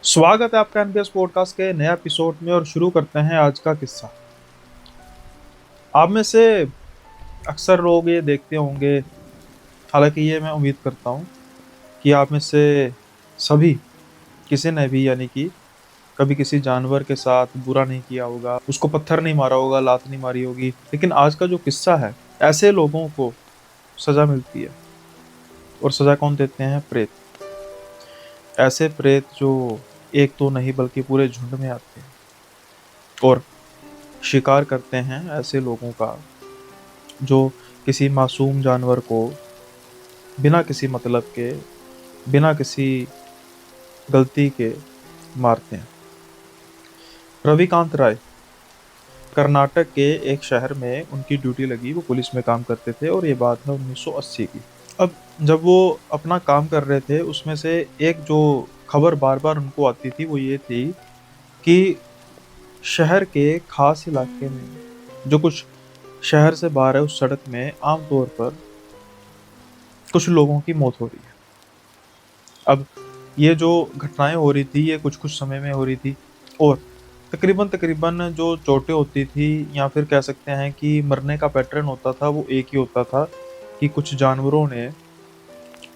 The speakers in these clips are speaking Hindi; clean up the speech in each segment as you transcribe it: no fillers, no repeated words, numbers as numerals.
स्वागत है आपका एनबीएस पॉडकास्ट के नए एपिसोड में और शुरू करते हैं आज का किस्सा। आप में से अक्सर लोग ये देखते होंगे, हालांकि ये मैं उम्मीद करता हूँ कि आप में से सभी किसी ने भी यानी कि कभी किसी जानवर के साथ बुरा नहीं किया होगा, उसको पत्थर नहीं मारा होगा, लात नहीं मारी होगी। लेकिन आज का जो किस्सा है, ऐसे लोगों को सजा मिलती है। और सजा कौन देते हैं? प्रेत। ऐसे प्रेत जो एक तो नहीं बल्कि पूरे झुंड में आते हैं और शिकार करते हैं ऐसे लोगों का जो किसी मासूम जानवर को बिना किसी मतलब के, बिना किसी गलती के मारते हैं। रविकांत राय कर्नाटक के एक शहर में उनकी ड्यूटी लगी। वो पुलिस में काम करते थे और ये बात है 1980 की। अब जब वो अपना काम कर रहे थे, उसमें से एक जो खबर बार बार उनको आती थी वो ये थी कि शहर के खास इलाके में, जो कुछ शहर से बाहर है, उस सड़क में आमतौर पर कुछ लोगों की मौत हो रही है। अब ये जो घटनाएं हो रही थी ये कुछ कुछ समय में हो रही थी और तकरीबन तकरीबन जो चोटें होती थी या फिर कह सकते हैं कि मरने का पैटर्न होता था वो एक ही होता था कि कुछ जानवरों ने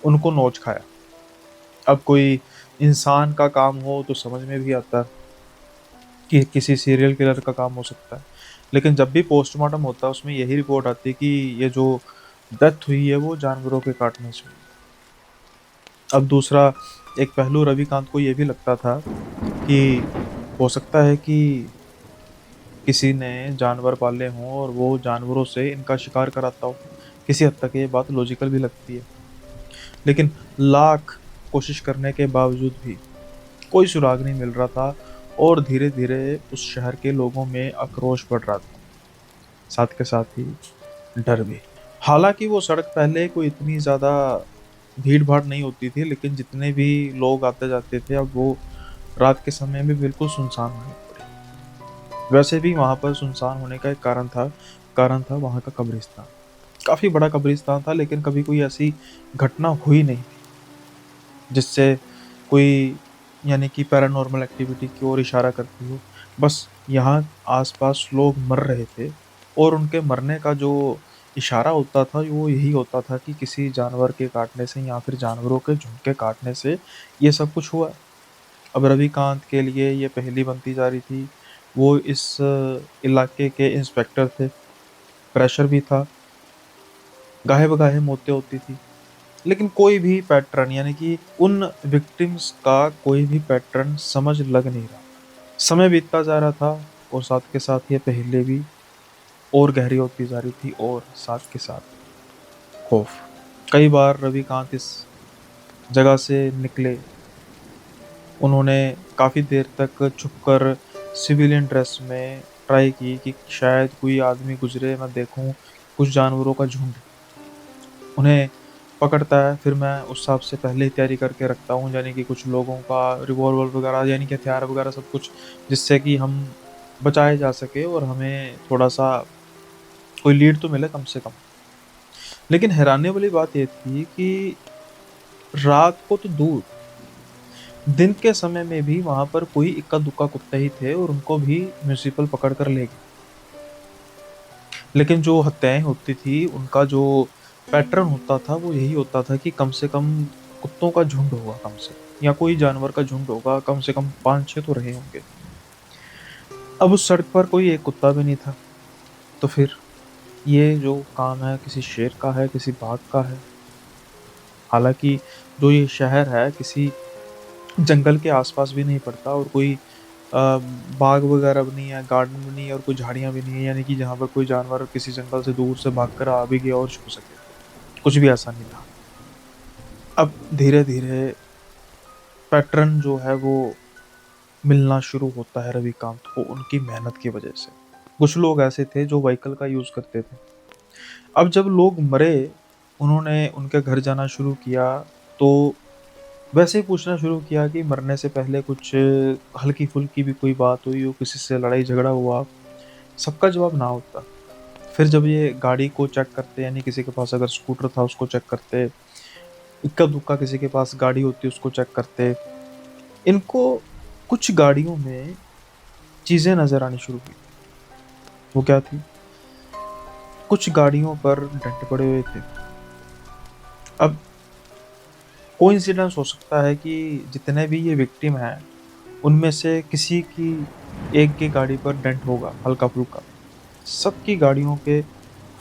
उनको नोच खाया। अब कोई इंसान का काम हो तो समझ में भी आता कि किसी सीरियल किलर का काम हो सकता है, लेकिन जब भी पोस्टमार्टम होता है उसमें यही रिपोर्ट आती है कि ये जो डेथ हुई है वो जानवरों के काटने से हुई। अब दूसरा एक पहलू रविकांत को ये भी लगता था कि हो सकता है कि किसी ने जानवर पाले हों और वो जानवरों से इनका शिकार कराता हो। किसी हद तक ये बात लॉजिकल भी लगती है, लेकिन लाख कोशिश करने के बावजूद भी कोई सुराग नहीं मिल रहा था और धीरे धीरे उस शहर के लोगों में आक्रोश बढ़ रहा था, साथ के साथ ही डर भी। हालांकि वो सड़क पहले कोई इतनी ज़्यादा भीड़ भाड़ नहीं होती थी, लेकिन जितने भी लोग आते जाते थे अब वो रात के समय में बिल्कुल सुनसान होने पड़ी। वैसे भी वहां पर सुनसान होने का एक कारण था वहां का कब्रिस्तान। काफी बड़ा कब्रिस्तान था, लेकिन कभी कोई ऐसी घटना हुई नहीं थी जिससे कोई यानी कि पैरानॉर्मल एक्टिविटी की ओर इशारा करती हो। बस यहाँ आसपास लोग मर रहे थे और उनके मरने का जो इशारा होता था वो यही होता था कि किसी जानवर के काटने से या फिर जानवरों के झुंड के काटने से ये सब कुछ हुआ। अब रविकांत के लिए ये पहेली बनती जा रही थी। वो इस इलाके के इंस्पेक्टर थे, प्रेशर भी था, गाहे बगाहे मौतें होती थी, लेकिन कोई भी पैटर्न यानी कि उन विक्टिम्स का कोई भी पैटर्न समझ लग नहीं रहा। समय बीतता जा रहा था और साथ के साथ ये पहेली भी और गहरी होती जा रही थी और साथ के साथ खौफ। कई बार रविकांत इस जगह से निकले। उन्होंने काफ़ी देर तक छुपकर सिविलियन ड्रेस में ट्राई की कि शायद कोई आदमी गुजरे, मैं देखूं कुछ जानवरों का झुंड उन्हें पकड़ता है। फिर मैं उस हिसाब से पहले ही तैयारी करके रखता हूँ, यानी कि कुछ लोगों का रिवॉल्वर वगैरह यानी कि हथियार वगैरह सब कुछ, जिससे कि हम बचाए जा सके और हमें थोड़ा सा कोई लीड तो मिले कम से कम। लेकिन हैरानी वाली बात ये थी कि रात को तो दूर, दिन के समय में भी वहां पर कोई इक्का दुक्का कुत्ते ही थे और उनको भी म्यूनिसिपल पकड़ कर ले गए। लेकिन जो हत्याएं होती थी उनका जो पैटर्न होता था वो यही होता था कि कम से कम कुत्तों का झुंड होगा, कम से या कोई जानवर का झुंड होगा, कम से कम 5-6 तो रहे होंगे। अब उस सड़क पर कोई एक कुत्ता भी नहीं था, तो फिर ये जो काम है किसी शेर का है, किसी बाघ का है। हालांकि जो ये शहर है किसी जंगल के आसपास भी नहीं पड़ता और कोई बाग वगैरह भी नहीं है, गार्डन भी नहीं है और कोई झाड़ियाँ भी नहीं है, यानी कि जहाँ पर कोई जानवर किसी जंगल से दूर से भाग कर आ भी गया और छू सके, कुछ भी ऐसा नहीं था। अब धीरे धीरे पैटर्न जो है वो मिलना शुरू होता है रविकांत को उनकी मेहनत की वजह से। कुछ लोग ऐसे थे जो व्हीकल का यूज करते थे। अब जब लोग मरे, उन्होंने उनके घर जाना शुरू किया तो वैसे ही पूछना शुरू किया कि मरने से पहले कुछ हल्की फुल्की भी कोई बात हुई हो, किसी से लड़ाई झगड़ा हुआ। सबका जवाब ना होता। फिर जब ये गाड़ी को चेक करते, यानी किसी के पास अगर स्कूटर था उसको चेक करते, इक्का दुक्का किसी के पास गाड़ी होती उसको चेक करते, इनको कुछ गाड़ियों में चीजें नजर आनी शुरू हुई। वो क्या थी? कुछ गाड़ियों पर डेंट पड़े हुए थे। अब कोइंसिडेंस हो सकता है कि जितने भी ये विक्टिम हैं उनमें से किसी की एक की गाड़ी पर डेंट होगा हल्का फुल्का। सबकी गाड़ियों के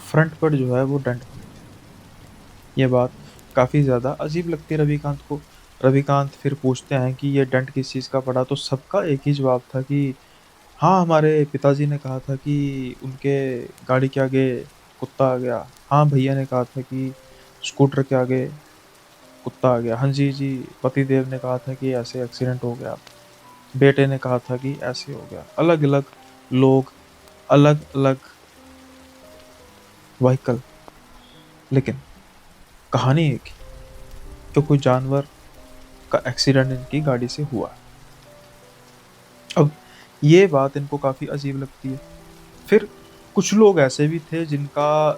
फ्रंट पर जो है वो डेंट पड़े थे। ये बात काफी ज्यादा अजीब लगती है रविकांत को। रविकांत फिर पूछते हैं कि ये डेंट किस चीज का पड़ा, तो सबका एक ही जवाब था कि हाँ, हमारे पिताजी ने कहा था कि उनके गाड़ी के आगे कुत्ता आ गया। हाँ, भैया ने कहा था कि स्कूटर के आगे कुत्ता आ गया। हाँ जी जी, पति देव ने कहा था कि ऐसे एक्सीडेंट हो गया। बेटे ने कहा था कि ऐसे हो गया। अलग अलग लोग, अलग अलग व्हीकल, लेकिन कहानी एक ही, तो कोई जानवर का एक्सीडेंट इनकी गाड़ी से हुआ। अब ये बात इनको काफी अजीब लगती है। फिर कुछ लोग ऐसे भी थे जिनका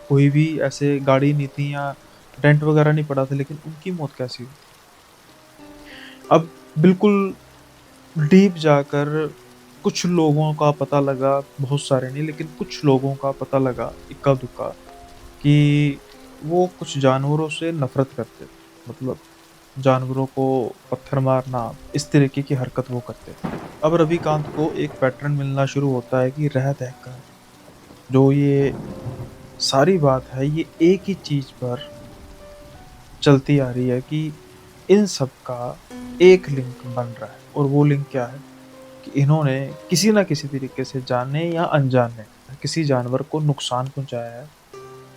कोई भी ऐसे गाड़ी नहीं थी या डेंट वगैरह नहीं पड़ा था, लेकिन उनकी मौत कैसी हुई। अब बिल्कुल डीप जाकर कुछ लोगों का पता लगा, बहुत सारे नहीं लेकिन कुछ लोगों का पता लगा इक्का दुक्का, कि वो कुछ जानवरों से नफरत करते थे। मतलब जानवरों को पत्थर मारना, इस तरीके की हरकत वो करते थे। अब रविकांत को एक पैटर्न मिलना शुरू होता है कि रह रहकर जो ये सारी बात है ये एक ही चीज पर चलती आ रही है कि इन सब का एक लिंक बन रहा है। और वो लिंक क्या है? कि इन्होंने किसी ना किसी तरीके से जाने या अनजाने किसी जानवर को नुकसान पहुंचाया है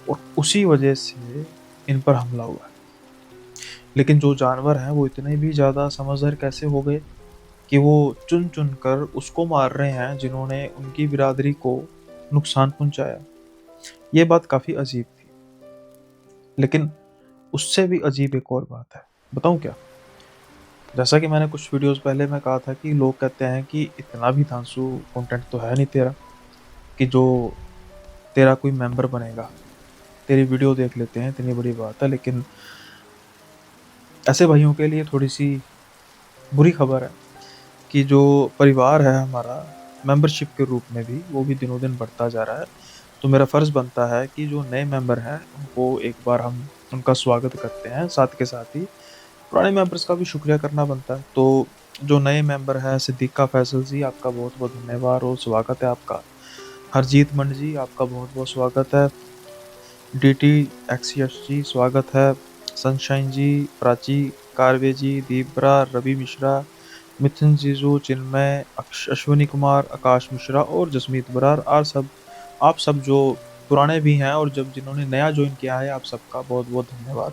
और उसी वजह से इन पर हमला हुआ है। लेकिन जो जानवर हैं वो इतने भी ज्यादा समझदार कैसे हो गए कि वो चुन चुन कर उसको मार रहे हैं जिन्होंने उनकी बिरादरी को नुकसान पहुंचाया। ये बात काफी अजीब थी। लेकिन उससे भी अजीब एक और बात है, बताऊं क्या? जैसा कि मैंने कुछ वीडियोस पहले में कहा था कि लोग कहते हैं कि इतना भी धांसू कंटेंट तो है नहीं तेरा कि जो तेरा कोई मेंबर बनेगा। तेरी वीडियो देख लेते हैं, इतनी बड़ी बात है। लेकिन ऐसे भाइयों के लिए थोड़ी सी बुरी खबर है कि जो परिवार है हमारा, मेंबरशिप के रूप में भी वो भी दिनों दिन बढ़ता जा रहा है। तो मेरा फर्ज बनता है कि जो नए मेंबर हैं उनको एक बार हम उनका स्वागत करते हैं, साथ के साथ ही पुराने मेंबर्स का भी शुक्रिया करना बनता है। तो जो नए मेंबर है, सिद्दीका फैसल जी, आपका बहुत बहुत धन्यवाद और स्वागत है आपका। हरजीत मंड जी, आपका बहुत बहुत स्वागत है। डीटी एक्सीएस जी, स्वागत है। सनशाइन जी, प्राची, कारवे जी, दीपरा, रवि मिश्रा, मिथुन जीजू, चिन्मय, अश्विनी कुमार, आकाश मिश्रा और जसमीत बरार। आप सब जो पुराने भी हैं और जब जिन्होंने नया ज्वाइन किया है, आप सबका बहुत बहुत धन्यवाद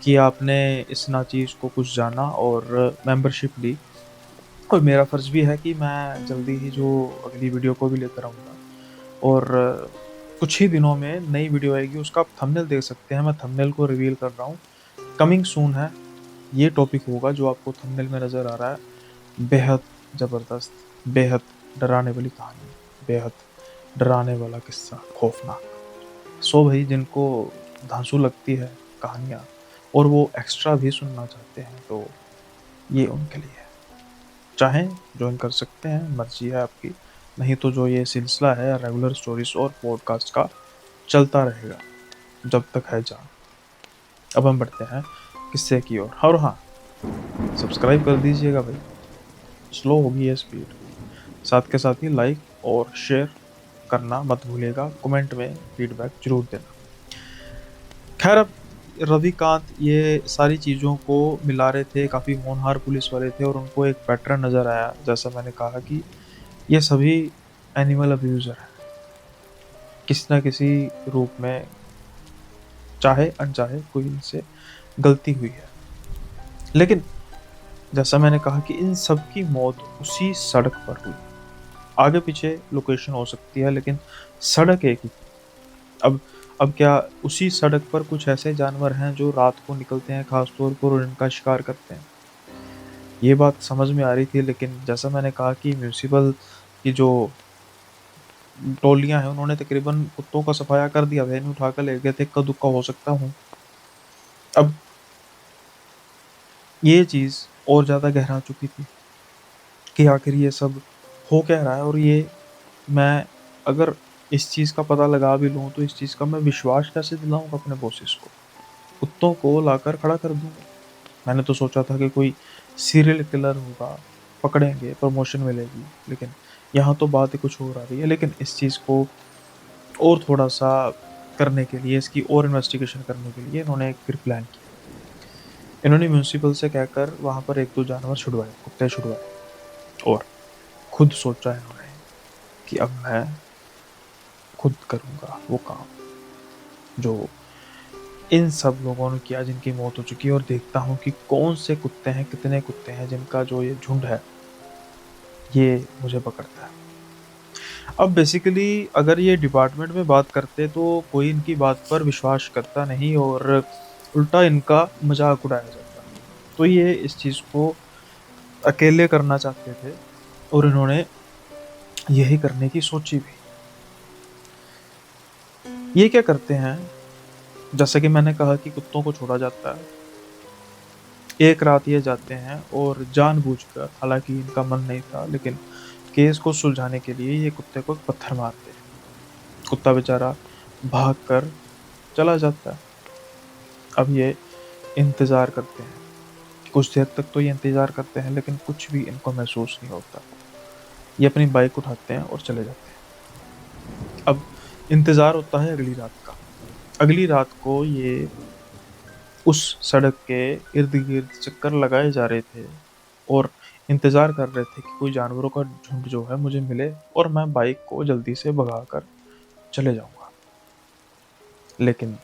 कि आपने इस नाचीज को कुछ जाना और मेंबरशिप ली। और मेरा फर्ज भी है कि मैं जल्दी ही जो अगली वीडियो को भी लेकर आऊँगा। और कुछ ही दिनों में नई वीडियो आएगी, उसका आप थंबनेल देख सकते हैं। मैं थंबनेल को रिवील कर रहा हूँ, कमिंग सून है। ये टॉपिक होगा जो आपको थंबनेल में नज़र आ रहा है। बेहद ज़बरदस्त, बेहद डराने वाली कहानी, बेहद डराने वाला किस्सा, खौफनाक। सो भाई, जिनको धांसू लगती है कहानियाँ और वो एक्स्ट्रा भी सुनना चाहते हैं, तो ये उनके लिए है। चाहें ज्वाइन कर सकते हैं, मर्जी है आपकी। नहीं तो जो ये सिलसिला है रेगुलर स्टोरीज और पॉडकास्ट का चलता रहेगा जब तक है जान। अब हम बढ़ते हैं किस्से की ओर। और हाँ, सब्सक्राइब कर दीजिएगा भाई, स्लो होगी ये स्पीड। साथ के साथ ही लाइक और शेयर करना मत भूलिएगा, कमेंट में फीडबैक जरूर देना। खैर, अब रविकांत ये सारी चीज़ों को मिला रहे थे, काफ़ी होनहार पुलिस वाले थे और उनको एक पैटर्न नज़र आया। जैसा मैंने कहा कि ये सभी एनिमल अब्यूज़र हैं, किसी न किसी रूप में, चाहे अनचाहे कोई इनसे गलती हुई है। लेकिन जैसा मैंने कहा कि इन सब की मौत उसी सड़क पर हुई। आगे पीछे लोकेशन हो सकती है लेकिन सड़क एक ही। अब अब क्या उसी सड़क पर कुछ ऐसे जानवर हैं जो रात को निकलते हैं खास तौर पर और इनका शिकार करते हैं? ये बात समझ में आ रही थी, लेकिन जैसा मैंने कहा कि म्यूनिसिपल की जो टोलियां हैं उन्होंने तकरीबन कुत्तों का सफाया कर दिया, वैन उठा कर ले गए थे, इक्का दुक्का हो सकता हूँ। अब ये चीज और ज्यादा गहरा चुकी थी। कि आखिर ये सब हो क्या रहा है, और ये मैं अगर इस चीज़ का पता लगा भी लूँ तो इस चीज़ का मैं विश्वास कैसे दिलाऊँगा अपने बॉसेस को? कुत्तों को लाकर खड़ा कर दूँगा। मैंने तो सोचा था कि कोई सीरियल किलर होगा, पकड़ेंगे, प्रमोशन मिलेगी, लेकिन यहाँ तो बात ही कुछ और आ रही है। लेकिन इस चीज़ को और थोड़ा-सा करने के लिए, इसकी और इन्वेस्टिगेशन करने के लिए इन्होंने एक फिर प्लान किया। इन्होंने म्युनिसिपल से कहकर वहाँ पर 1-2 जानवर छुड़वाए, कुत्ते छुड़वाए, और खुद सोचा इन्होंने कि अब मैं खुद करूँगा वो काम जो इन सब लोगों ने किया जिनकी मौत हो चुकी है, और देखता हूँ कि कौन से कुत्ते हैं, कितने कुत्ते हैं जिनका जो ये झुंड है, ये मुझे पकड़ता है। अब बेसिकली अगर ये डिपार्टमेंट में बात करते तो कोई इनकी बात पर विश्वास करता नहीं, और उल्टा इनका मजाक उड़ाया जाता। तो ये इस चीज़ को अकेले करना चाहते थे, और इन्होंने यही करने की सोची भी। ये क्या करते हैं, जैसे कि मैंने कहा कि कुत्तों को छोड़ा जाता है। एक रात ये जाते हैं और जानबूझकर, हालांकि इनका मन नहीं था, लेकिन केस को सुलझाने के लिए ये कुत्ते को एक पत्थर मारते हैं। कुत्ता बेचारा भाग कर चला जाता है। अब ये इंतज़ार करते हैं। कुछ देर तक तो ये इंतज़ार करते हैं, लेकिन कुछ भी इनको महसूस नहीं होता। ये अपनी बाइक उठाते हैं और चले जाते हैं। अब इंतज़ार होता है अगली रात का। अगली रात को ये उस सड़क के इर्द-गिर्द चक्कर लगाए जा रहे थे, और इंतज़ार कर रहे थे कि कोई जानवरों का झुंड जो है मुझे मिले, और मैं बाइक को जल्दी से भगाकर चले जाऊँगा। लेकिन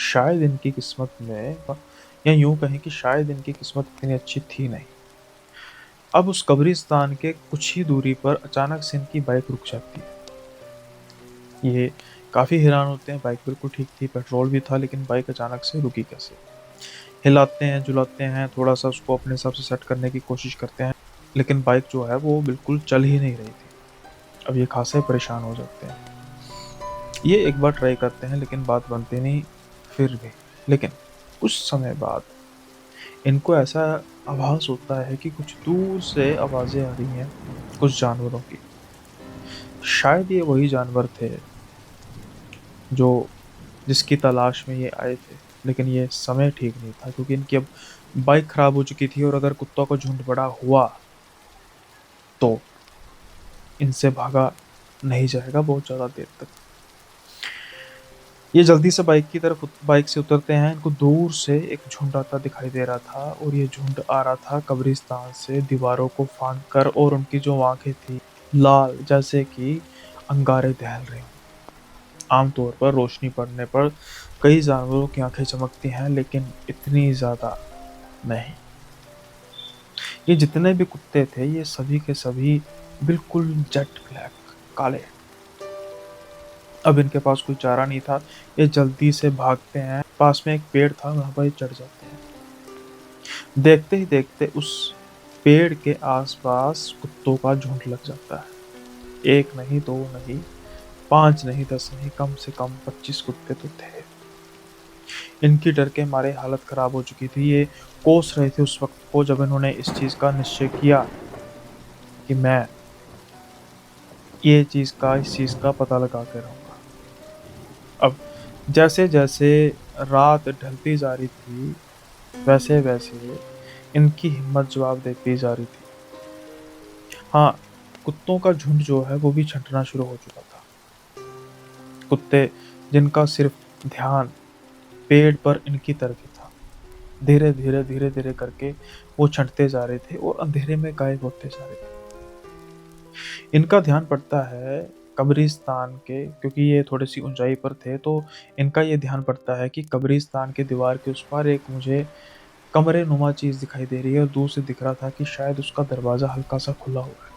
शायद इनकी किस्मत में, या यूँ कहें कि शायद इनकी किस्मत इतनी अच्छी थी नहीं। अब उस कब्रिस्तान के कुछ ही दूरी पर अचानक से इनकी बाइक रुक जाती है। ये काफ़ी हैरान होते हैं, बाइक बिल्कुल ठीक थी, पेट्रोल भी था, लेकिन बाइक अचानक से रुकी कैसे? हिलाते हैं, जुलाते हैं, थोड़ा-सा उसको अपने हिसाब से सेट करने की कोशिश करते हैं, लेकिन बाइक जो है वो बिल्कुल चल ही नहीं रही थी। अब ये खासे परेशान हो जाते हैं। ये एक बार ट्राई करते हैं, लेकिन बात बनती नहीं फिर भी। लेकिन कुछ समय बाद इनको ऐसा आभास होता है कि कुछ दूर से आवाज़ें आ रही हैं, कुछ जानवरों की। शायद ये वही जानवर थे जो जिसकी तलाश में ये आए थे। लेकिन ये समय ठीक नहीं था, क्योंकि इनकी अब बाइक खराब हो चुकी थी, और अगर कुत्तों का झुंड बड़ा हुआ तो इनसे भागा नहीं जाएगा बहुत ज़्यादा देर तक। ये जल्दी से बाइक से उतरते हैं। इनको दूर से एक झुंड आता दिखाई दे रहा था, और ये झुंड आ रहा था कब्रिस्तान से दीवारों को फांद कर, और उनकी जो आँखें थी लाल, जैसे कि अंगारे दहल रहे हों। आमतौर पर रोशनी पड़ने पर कई जानवरों की आँखें चमकती हैं, लेकिन इतनी ज़्यादा नहीं। ये जितने भी कुत्ते थे, ये सभी के सभी बिल्कुल जेट ब्लैक, काले। अब इनके पास कोई चारा नहीं था, ये जल्दी से भागते हैं। पास में एक पेड़ था, वहाँ पर ये चढ़ जाते हैं। देखते ही देखते उस पेड़ के आस-पास कुत्तों का झुंड लग जाता है। 1 नहीं, 2 नहीं, 5 नहीं, 10 नहीं, कम से कम 25 कुत्ते तो थे। इनकी डर के मारे हालत खराब हो चुकी थी। ये कोस रहे थे उस वक़्त को, जब इन्होंने इस चीज़ का निश्चय किया कि मैं इस चीज़ का पता लगा के रहूँगा। अब जैसे-जैसे रात ढलती जा रही थी, वैसे-वैसे इनकी हिम्मत जवाब देती जा रही थी। हाँ, कुत्तों का झुंड जो है वो भी छँटना शुरू हो चुका था। कुत्ते जिनका सिर्फ़ ध्यान पेड़ पर इनकी तरफ ही था। धीरे-धीरे, धीरे-धीरे करके वो छँटते जा रहे थे, और अंधेरे में गायब होते जा रहे थे। इनका ध्यान पड़ता है कब्रिस्तान के, क्योंकि ये थोड़ी-सी ऊँचाई पर थे, तो इनका ये ध्यान पड़ता है कि कब्रिस्तान के दीवार के उस पार एक मुझे कमरे-नुमा चीज़ दिखाई दे रही है, और दूर से दिख रहा था कि शायद उसका दरवाज़ा हल्का-सा खुला हुआ है।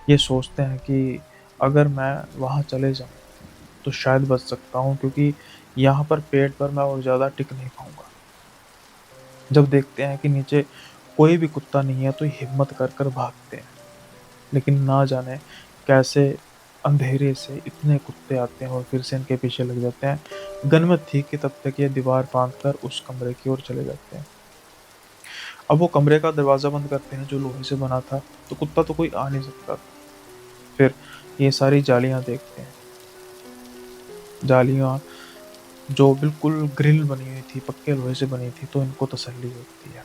ये सोचते हैं कि अगर मैं वहाँ चले जाऊँ, तो शायद बच सकता हूँ, क्योंकि यहाँ पर पेड़ पर मैं और ज़्यादा टिक नहीं पाऊँगा। जब देखते हैं कि नीचे कोई भी कुत्ता नहीं है, तो ये हिम्मत कर कर भागते हैं। लेकिन ना जाने कैसे अंधेरे से इतने कुत्ते आते हैं, और फिर से इनके पीछे लग जाते हैं। गनीमत थी कि तब तक ये दीवार फाँद कर उस कमरे की ओर चले जाते हैं। अब वो कमरे का दरवाज़ा बंद करते हैं जो लोहे से बना था, तो कुत्ता तो कोई आ नहीं सकता था। फिर ये सारी जालियाँ देखते हैं, जालियाँ जो बिल्कुल ग्रिल बनी हुई थी, पक्के लोहे से बनी थी, तो इनको तसल्ली होती है।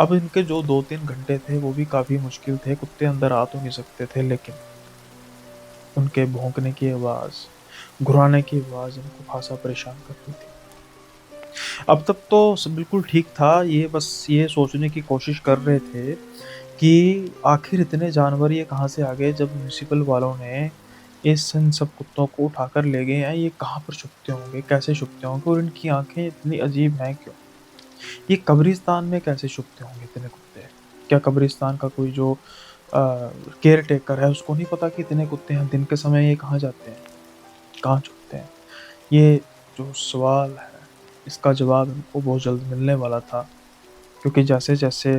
अब इनके जो 2-3 घंटे थे वो भी काफ़ी मुश्किल थे, कुत्ते अंदर आ तो नहीं सकते थे, लेकिन उनके भौंकने की आवाज़, घुर्राने की आवाज़ इनको ख़ासा परेशान कर रही थी। अब तक तो सब बिल्कुल ठीक था, ये बस ये सोचने की कोशिश कर रहे थे कि आखिर इतने जानवर ये कहाँ से आ गए, जब म्युनिसिपल वालों ने इस इन सब कुत्तों को उठाकर ले गए हैं, ये कहाँ पर छुपते होंगे, कैसे छुपते होंगे और इनकी आँखें इतनी अजीब हैं क्यों? ये कब्रिस्तान में कैसे छुपते होंगे इतने कुत्ते? क्या कब्रिस्तान का कोई जो केयर टेकर है उसको नहीं पता कि इतने कुत्ते हैं, दिन के समय ये कहाँ जाते हैं, कहाँ छुपते हैं? ये जो सवाल है, इसका जवाब इनको बहुत जल्द मिलने वाला था, क्योंकि जैसे-जैसे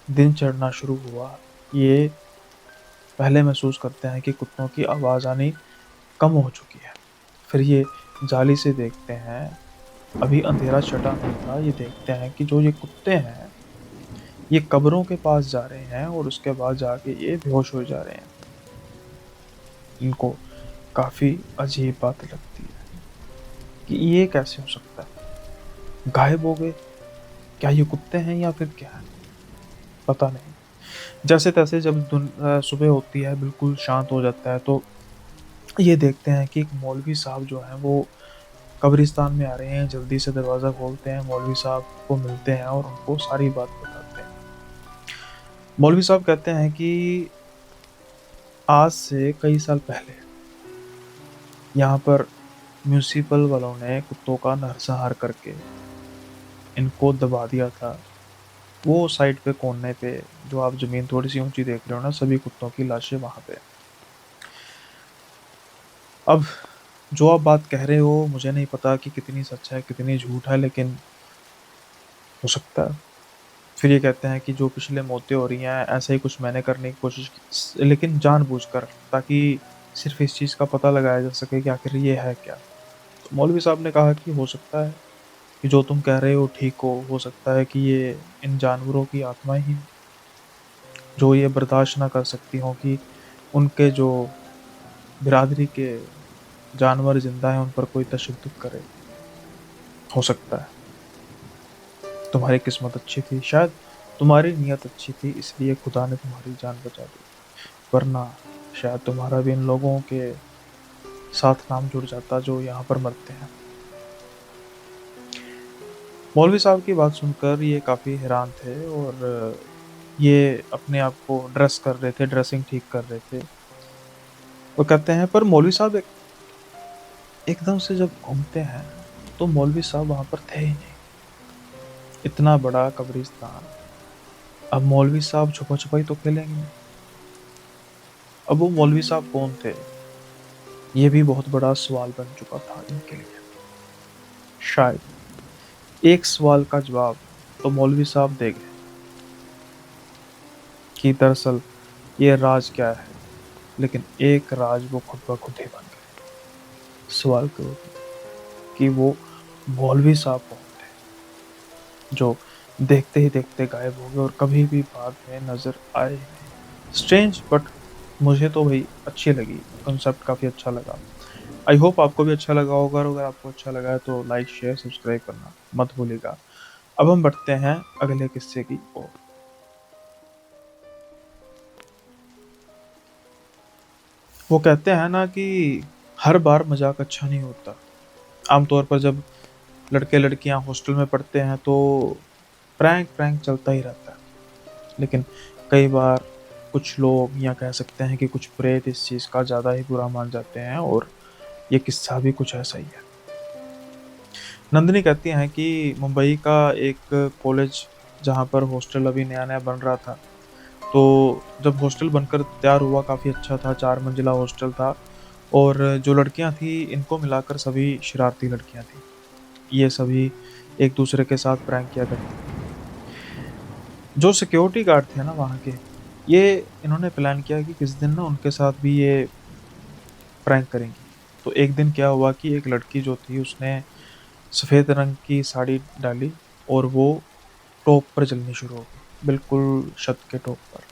दिन चढ़ना शुरू हुआ, ये पहले महसूस करते हैं कि कुत्तों की आवाज़ आनी कम हो चुकी है। फिर ये जाली से देखते हैं, अभी अंधेरा छँटा नहीं था, ये देखते हैं कि जो ये कुत्ते हैं, ये कब्रों के पास जा रहे हैं और उसके बाद जाके ये बेहोश हो जा रहे हैं। इनको काफ़ी अजीब बात लगती है कि ये कैसे हो सकता है? गायब हो गए? क्या ये कुत्ते हैं या फिर क्या है? पता नहीं। जैसे-तैसे जब सुबह होती है, बिल्कुल शांत हो जाता है, तो ये देखते हैं कि एक मौलवी साहब जो हैं वो कब्रिस्तान में आ रहे हैं, जल्दी से दरवाज़ा खोलते हैं, मौलवी साहब को मिलते हैं और उनको सारी बात बताते हैं। मौलवी साहब कहते हैं कि आज से कई साल पहले यहाँ पर म्युनिसिपल वालों ने कुत्तों का नरसंहार करके इनको दबा दिया था। वो साइड पे कोने पे जो आप ज़मीन थोड़ी-सी ऊँची देख रहे हो ना, सभी कुत्तों की लाशें वहाँ पे। अब जो आप बात कह रहे हो, मुझे नहीं पता कि कितनी सच है, कितनी झूठ है, लेकिन हो सकता है। फिर ये कहते हैं कि जो पिछले मौतें हो रही हैं, ऐसा ही कुछ मैंने करने की कोशिश की लेकिन जानबूझकर, ताकि सिर्फ़ इस चीज़ का पता लगाया जा सके कि आखिर ये है क्या? तो मौलवी साहब ने कहा कि हो सकता है कि जो तुम कह रहे हो ठीक हो सकता है कि ये इन जानवरों की आत्माएँ ही हों, जो ये बर्दाश्त ना कर सकती हों कि उनके जो बिरादरी के जानवर ज़िंदा हैं, उन पर कोई तशद्दुद करे। हो सकता है तुम्हारी किस्मत अच्छी थी, शायद तुम्हारी नीयत अच्छी थी, इसलिए खुदा ने तुम्हारी जान बचा दी, वरना शायद तुम्हारा भी इन लोगों के साथ नाम जुड़ जाता जो यहाँ पर मरते हैं। मौलवी साहब की बात सुनकर ये काफ़ी हैरान थे और ये अपने आप को ड्रेस कर रहे थे, ड्रेसिंग ठीक कर रहे थे। वो कहते हैं पर मौलवी साहब एकदम से जब घूमते हैं, तो मौलवी साहब वहाँ पर थे ही नहीं। इतना बड़ा कब्रिस्तान, अब मौलवी साहब छुपा-छुपाई तो खेलेंगे नहीं। अब वो मौलवी साहब कौन थे? ये भी बहुत बड़ा सवाल बन चुका था इनके लिए। शायद एक सवाल का जवाब तो मौलवी साहब दे गए कि दरअसल ये राज क्या है, लेकिन एक राज वो खुद ब खुद ही बन गए। सवाल करो कि वो मौलवी साहब कौन थे, जो देखते ही देखते गायब हो गए और कभी भी बाद में नज़र आए ही नहीं। स्ट्रेंज बट मुझे तो भई अच्छी लगी, कॉन्सेप्ट काफ़ी अच्छा लगा। आई होप आपको भी अच्छा लगा होगा और अगर आपको अच्छा लगा है तो लाइक, शेयर, सब्सक्राइब करना मत भूलिएगा। अब हम बढ़ते हैं अगले किस्से की ओर। वो कहते हैं ना कि हर बार मज़ाक अच्छा नहीं होता। आमतौर पर जब लड़के-लड़कियाँ हॉस्टल में पढ़ते हैं तो प्रैंक चलता ही रहता है। लेकिन कई बार कुछ लोग या कह सकते हैं कि कुछ प्रेत इस चीज़ का ज़्यादा ही बुरा मान जाते हैं और ये किस्सा भी कुछ ऐसा ही है। नंदिनी कहती हैं कि मुंबई का एक कॉलेज जहाँ पर हॉस्टल अभी नया-नया बन रहा था, तो जब हॉस्टल बनकर तैयार हुआ काफ़ी अच्छा था, 4 मंजिला हॉस्टल था और जो लड़कियाँ थीं इनको मिलाकर सभी शरारती लड़कियाँ थीं। ये सभी एक-दूसरे के साथ प्रैंक किया करती थीं। जो सिक्योरिटी गार्ड थे ना वहाँ के, ये इन्होंने प्लान किया कि किसी दिन ना उनके साथ भी ये प्रैंक करेंगी। तो एक दिन क्या हुआ कि एक लड़की जो थी उसने सफ़ेद रंग की साड़ी डाली और वो टॉप पर चलनी शुरू हो गई, बिल्कुल छत के टॉप पर।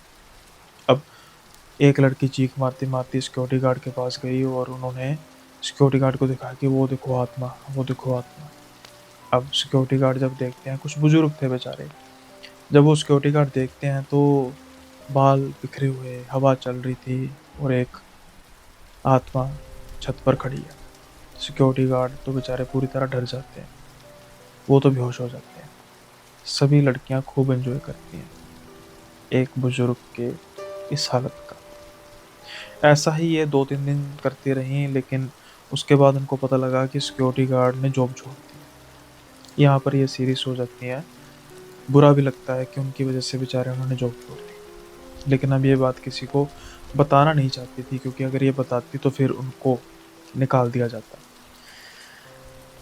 अब एक लड़की चीख मारती मारती सिक्योरिटी गार्ड के पास गई और उन्होंने सिक्योरिटी गार्ड को दिखाया कि वो देखो आत्मा, वो देखो आत्मा। अब सिक्योरिटी गार्ड जब देखते हैं, कुछ बुजुर्ग थे बेचारे, जब वो सिक्योरिटी गार्ड देखते हैं तो बाल बिखरे हुए, हवा चल रही थी और एक आत्मा छत पर खड़ी है। सिक्योरिटी गार्ड तो बेचारे पूरी तरह डर जाते हैं, वो तो बेहोश हो जाते हैं। सभी लड़कियां खूब एंजॉय करती हैं एक बुजुर्ग के इस हालत का। ऐसा ही ये 2-3 दिन करती रही, लेकिन उसके बाद उनको पता लगा कि सिक्योरिटी गार्ड ने जॉब छोड़ दी। यहाँ पर ये सीरियस हो जाती है। बुरा भी लगता है कि उनकी वजह से बेचारे उन्होंने जॉब छोड़ दी, लेकिन अब ये बात किसी को बताना नहीं चाहती थी, क्योंकि अगर ये बताती तो फिर उनको निकाल दिया जाता।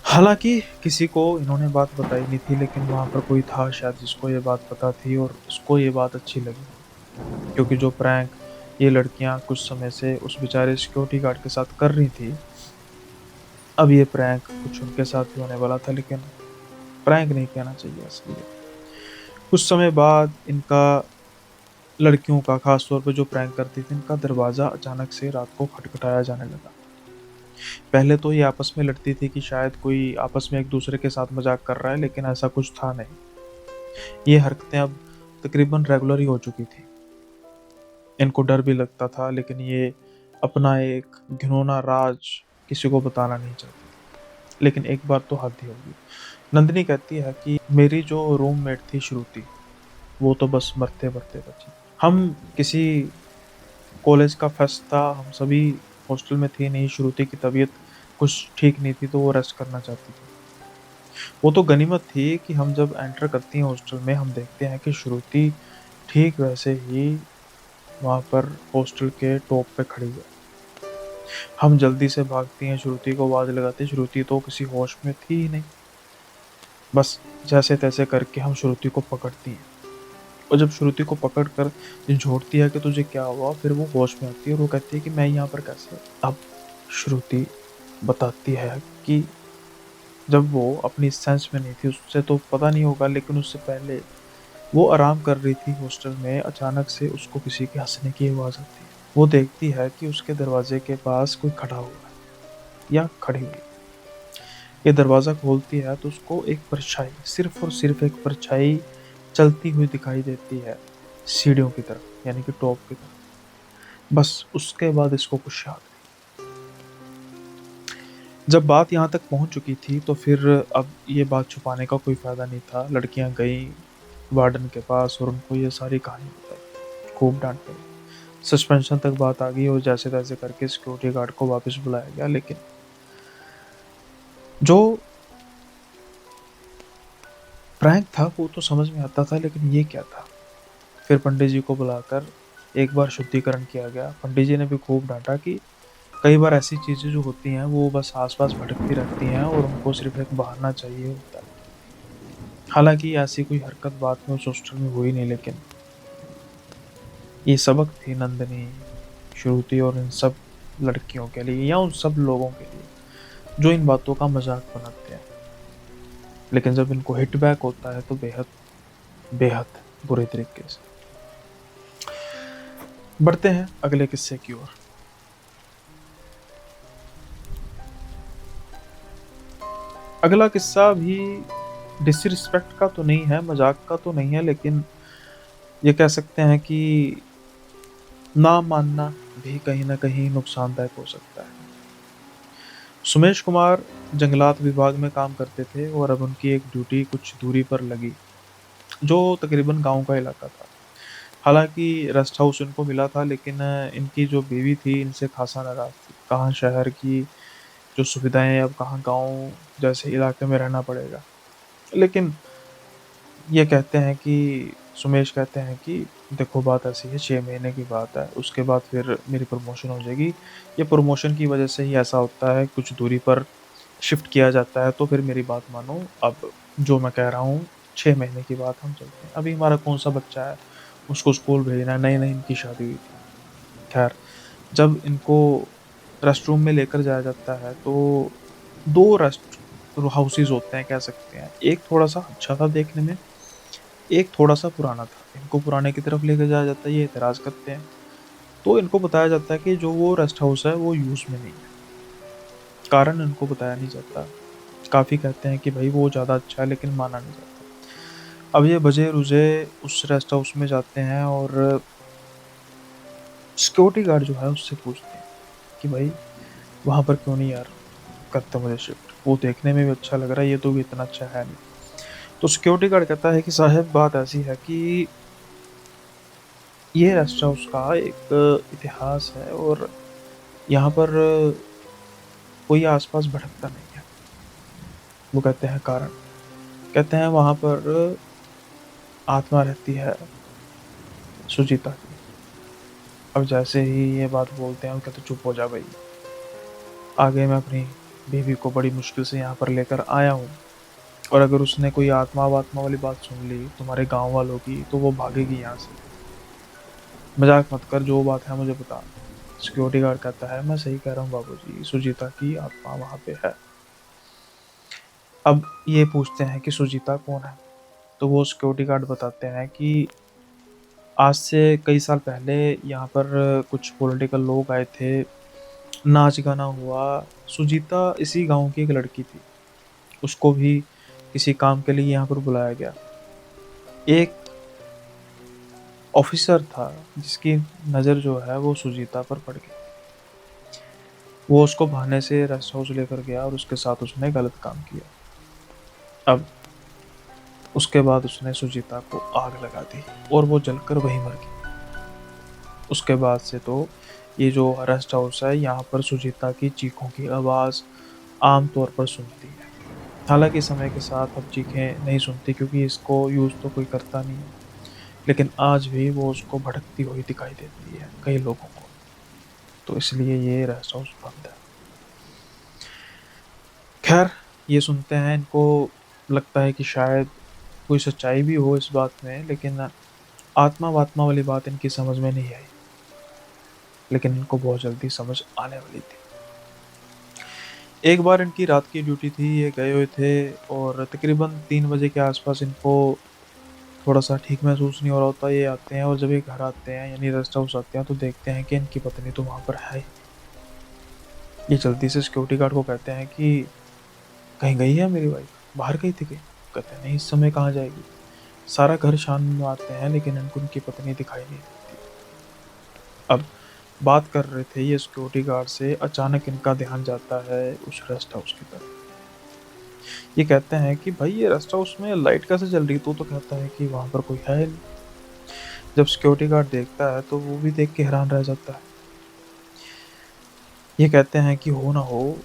हालांकि किसी को इन्होंने बात बताई नहीं थी, लेकिन वहाँ पर कोई था शायद जिसको ये बात पता थी और उसको ये बात अच्छी लगी, क्योंकि जो प्रैंक ये लड़कियां कुछ समय से उस बेचारे सिक्योरिटी गार्ड के साथ कर रही थी, अब ये प्रैंक कुछ उनके साथ भी होने वाला था। लेकिन प्रैंक नहीं कहना चाहिए असली। कुछ समय बाद इनका, लड़कियों का खास तौर पे जो प्रैंक करती थी, इनका दरवाज़ा अचानक से रात को खटखटाया जाने लगा। पहले तो ये आपस में लड़ती थी कि शायद कोई आपस में एक दूसरे के साथ मजाक कर रहा है, लेकिन ऐसा कुछ था नहीं। ये हरकतें अब तकरीबन रेगुलर ही हो चुकी थी। इनको डर भी लगता था, लेकिन ये अपना एक घिनौना राज किसी को बताना नहीं चाहती। लेकिन एक बार तो हद ही होगी। नंदिनी कहती है कि मेरी जो रूममेट थी श्रुति, वो तो बस मरते मरते बची। हम किसी कॉलेज का फेस्ट था, हम सभी हॉस्टल में थे नहीं। श्रुति की तबीयत कुछ ठीक नहीं थी तो वो रेस्ट करना चाहती थी। वो तो गनीमत थी कि हम जब एंटर करती हैं हॉस्टल में, हम देखते हैं कि श्रुति ठीक वैसे ही वहाँ पर हॉस्टल के टॉप पे खड़ी है। हम जल्दी से भागती हैं, श्रुति को आवाज लगाते हैं। श्रुति तो किसी होश में थी ही नहीं। बस जैसे तैसे करके हम श्रुति को पकड़ती हैं, और जब श्रुति को पकड़ कर झोंकती है कि तुझे क्या हुआ, फिर वो होश में आती है और वो कहती है कि मैं यहाँ पर कैसे। अब श्रुति बताती है कि जब वो अपनी सेंस में नहीं थी, उससे तो पता नहीं होगा, लेकिन उससे पहले वो आराम कर रही थी हॉस्टल में, अचानक से उसको किसी के हंसने की आवाज़ आती है। वो देखती है कि उसके दरवाजे के पास कोई खड़ा हुआ है या खड़ी हुई। ये दरवाज़ा खोलती है तो उसको एक परछाई, सिर्फ और सिर्फ एक परछाई चलती हुई दिखाई देती है सीढ़ियों की तरफ, यानी कि टॉप की तरफ। बस उसके बाद इसको कुछ याद नहीं। जब बात यहाँ तक पहुँच चुकी थी तो फिर अब ये बात छुपाने का कोई फ़ायदा नहीं था। लड़कियाँ गई वार्डन के पास और उनको ये सारी कहानी बताई, खूब डांट पड़ी, सस्पेंशन तक बात आ गई और जैसे तैसे करके सिक्योरिटी गार्ड को वापस बुलाया गया। लेकिन जो प्रैंक था वो तो समझ में आता था, लेकिन ये क्या था। फिर पंडित जी को बुलाकर एक बार शुद्धिकरण किया गया। पंडित जी ने भी खूब डांटा कि कई बार ऐसी चीज़ें जो होती हैं वो बस आसपास भटकती रहती हैं और उनको सिर्फ एक बहाना चाहिए होता है। हालांकि ऐसी कोई हरकत बाद में उस हॉस्टल में हुई नहीं, लेकिन ये सबक थी नंदिनी, श्रुति और इन सब लड़कियों के लिए, या उन सब लोगों के लिए जो इन बातों का मजाक बनाते हैं, लेकिन जब इनको हिट बैक होता है तो बेहद बेहद बुरे तरीके से। बढ़ते हैं अगले किस्से की ओर। अगला किस्सा भी डिसरिस्पेक्ट का तो नहीं है, मजाक का तो नहीं है, लेकिन ये कह सकते हैं कि ना मानना भी कहीं ना कहीं नुकसानदायक हो सकता है। सुमेश कुमार जंगलात विभाग में काम करते थे और अब उनकी एक ड्यूटी कुछ दूरी पर लगी, जो तकरीबन गांव का इलाका था। हालांकि रेस्ट हाउस इनको मिला था, लेकिन इनकी जो बीवी थी इनसे खासा नाराज थी। कहाँ शहर की जो सुविधाएं हैं, अब कहाँ गांव जैसे इलाके में रहना पड़ेगा। लेकिन ये कहते हैं कि सुमेश कहते हैं कि देखो बात ऐसी है, 6 महीने की बात है, उसके बाद फिर मेरी प्रमोशन हो जाएगी। ये प्रमोशन की वजह से ही ऐसा होता है, कुछ दूरी पर शिफ्ट किया जाता है, तो फिर मेरी बात मानो। अब जो मैं कह रहा हूँ, 6 महीने की बात हम चलते हैं। अभी हमारा कौन सा बच्चा है, उसको स्कूल भेजना है, नई नई इनकी शादी हुई थी। खैर, जब इनको रेस्ट रूम में लेकर जाया जाता है तो दो रेस्ट हाउसेज होते हैं कह सकते हैं। एक थोड़ा सा अच्छा था देखने में, एक थोड़ा सा पुराना था। इनको पुराने की तरफ लेके जाया जाता है, ये एतराज़ करते हैं। तो इनको बताया जाता है कि जो वो रेस्ट हाउस है वो यूज़ में नहीं है। कारण इनको बताया नहीं जाता। काफ़ी कहते हैं कि भाई वो ज़्यादा अच्छा है, लेकिन माना नहीं जाता। अब ये बजे-रुजे उस रेस्ट हाउस में जाते हैं और सिक्योरिटी गार्ड जो है उससे पूछते हैं कि भाई वहाँ पर क्यों नहीं यार करते मुझे शिफ्ट? वो देखने में भी अच्छा लग रहा है, ये तो भी इतना अच्छा है नहीं। तो सिक्योरिटी गार्ड कहता है कि साहब बात ऐसी है कि ये रेस्ट हाउस का एक इतिहास है और यहाँ पर कोई आस-पास भटकता नहीं है। वो कहते हैं कारण? कहते हैं वहाँ पर आत्मा रहती है सुजीता की। अब जैसे ही ये बात बोलते हैं, वो कहते चुप हो जा भई। आगे मैं अपनी बीवी को बड़ी मुश्किल से यहाँ पर लेकर आया हूँ और अगर उसने कोई आत्मा-वात्मा वाली बात सुन ली तुम्हारे गाँव वालों की, तो वो भागेगी यहाँ से। मज़ाक मत कर, जो बात है मुझे बता। सिक्योरिटी गार्ड कहता है, मैं सही कह रहा हूँ बाबूजी, सुजीता की आत्मा वहाँ पे है। अब ये पूछते हैं कि सुजीता कौन है? तो वो सिक्योरिटी गार्ड बताते हैं कि आज से कई साल पहले यहाँ पर कुछ पॉलिटिकल लोग आए थे, नाच-गाना हुआ। सुजीता इसी गाँव की एक लड़की थी। उसको भी किसी काम के लिए यहाँ पर बुलाया गया। एक ऑफ़िसर था जिसकी नज़र जो है वो सुजीता पर पड़ गई। वो उसको बहाने से रेस्ट हाउस लेकर गया और उसके साथ उसने गलत काम किया। अब उसके बाद उसने सुजीता को आग लगा दी और वो जलकर वहीं मर गई। उसके बाद से तो ये जो रेस्ट हाउस है, यहाँ पर सुजीता की चीखों की आवाज़ आम तौर पर सुनती है। हालाँकि समय के साथ अब चीखें नहीं सुनती क्योंकि इसको यूज़ तो कोई करता नहीं है। लेकिन आज भी वो उसको भड़कती हुई दिखाई देती है कई लोगों को। तो इसलिए ये रेस्ट हाउस बंद है। ख़ैर ये सुनते हैं, इनको लगता है कि शायद कोई सच्चाई भी हो इस बात में, लेकिन आत्मा-वात्मा वाली बात इनकी समझ में नहीं आई। लेकिन इनको बहुत जल्दी समझ आने वाली थी। एक बार इनकी रात की ड्यूटी थी, ये गए हुए थे और तकरीबन 3 बजे के आस-पास इनको थोड़ा-सा ठीक महसूस नहीं हो रहा होता। ये आते हैं और जब ये घर आते हैं यानी रेस्ट हाउस आते हैं तो देखते हैं कि इनकी पत्नी तो वहाँ पर है ही। ये जल्दी से सिक्योरिटी गार्ड को कहते हैं कि कहीं गई है मेरी वाइफ? बाहर गई थी कहीं? कहते हैं नहीं, इस समय कहाँ जाएगी? सारा घर छान मारते हैं लेकिन इनको उनकी पत्नी दिखाई नहीं देती। अब बात कर रहे थे ये सिक्योरिटी गार्ड से, अचानक इनका ध्यान जाता है उस रेस्ट हाउस की तरफ। ये कहते हैं कि भाई ये रेस्ट हाउस में लाइट कैसे जल रही? तो कहता है कि वहाँ पर कोई है ही नहीं। जब सिक्योरिटी गार्ड देखता है तो वो भी देख के हैरान रह जाता है। ये कहते हैं कि हो ना हो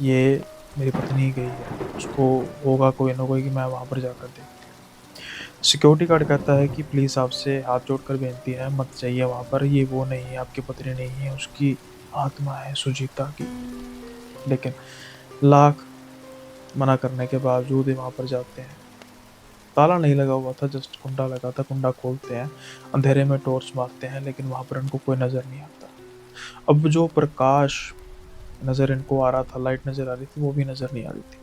ये मेरी पत्नी गई है, उसको होगा कोई ना कोई कि मैं वहाँ पर जाकर देखती हूँ। सिक्योरिटी गार्ड कहता है कि प्लीज़ आपसे हाथ जोड़कर विनती है, मत जाइए वहाँ पर, ये वो नहीं है, आपकी पत्नी नहीं है, उसकी आत्मा है सुजीता की। लेकिन लाख मना करने के बावजूद ही वहाँ पर जाते हैं। ताला नहीं लगा हुआ था, जस्ट कुंडा लगा था, कुंडा खोलते हैं, अंधेरे में टॉर्च मारते हैं लेकिन वहाँ पर इनको कोई नज़र नहीं आता। अब जो प्रकाश नज़र इनको आ रहा था, लाइट नज़र आ रही थी, वो भी नज़र नहीं आ रही थी।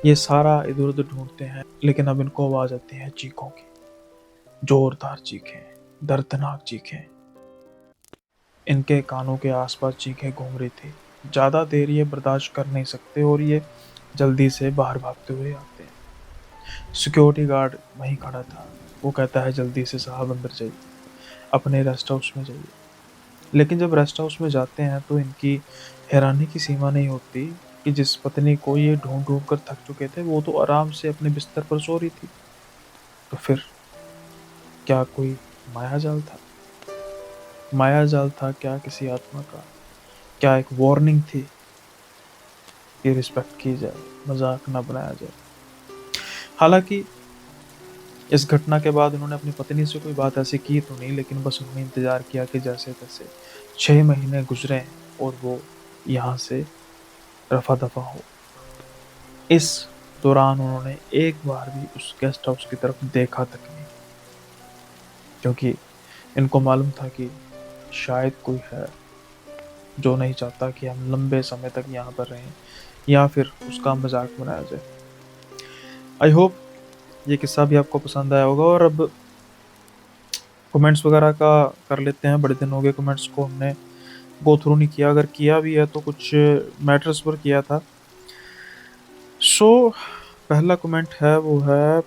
ये सारा इधर-उधर ढूँढते हैं लेकिन अब इनको आवाज़ आती है चीखों की, ज़ोरदार चीखें, दर्दनाक चीखें। इनके कानों के आस-पास चीखें घूम रही थी। ज़्यादा देर ये बर्दाश्त कर नहीं सकते और ये जल्दी से बाहर भागते हुए आते हैं। सिक्योरिटी गार्ड वहीं खड़ा था। वो कहता है जल्दी से साहब अंदर जाइए, अपने रेस्ट हाउस में जाइए। लेकिन जब रेस्ट हाउस में जाते हैं तो इनकी हैरानी की सीमा नहीं होती कि जिस पत्नी को ये ढूँढ-ढूँढ कर थक चुके थे, वो तो आराम से अपने बिस्तर पर सो रही थी। तो फिर क्या कोई मायाजाल था? मायाजाल था क्या किसी आत्मा का? क्या एक वार्निंग थी कि रिस्पेक्ट की जाए, मज़ाक ना बनाया जाए? हालाँकि इस घटना के बाद उन्होंने अपनी पत्नी से कोई बात ऐसी की तो नहीं, लेकिन बस उन्होंने इंतज़ार किया कि जैसे-तैसे 6 महीने गुज़रे और वो यहाँ से रफ़ा-दफ़ा हो। इस दौरान उन्होंने एक बार भी उस गेस्ट हाउस की तरफ देखा तक नहीं, क्योंकि इनको मालूम था कि शायद कोई है जो नहीं चाहता कि हम लंबे समय तक यहाँ पर रहें या फिर उसका मज़ाक बनाया जाए। आई होप ये किस्सा भी आपको पसंद आया होगा। और अब कमेंट्स वगैरह का कर लेते हैं, बड़े दिन हो गए कमेंट्स को हमने गो थ्रू नहीं किया, अगर किया भी है तो कुछ मैटर्स पर किया था। सो पहला कमेंट है वो है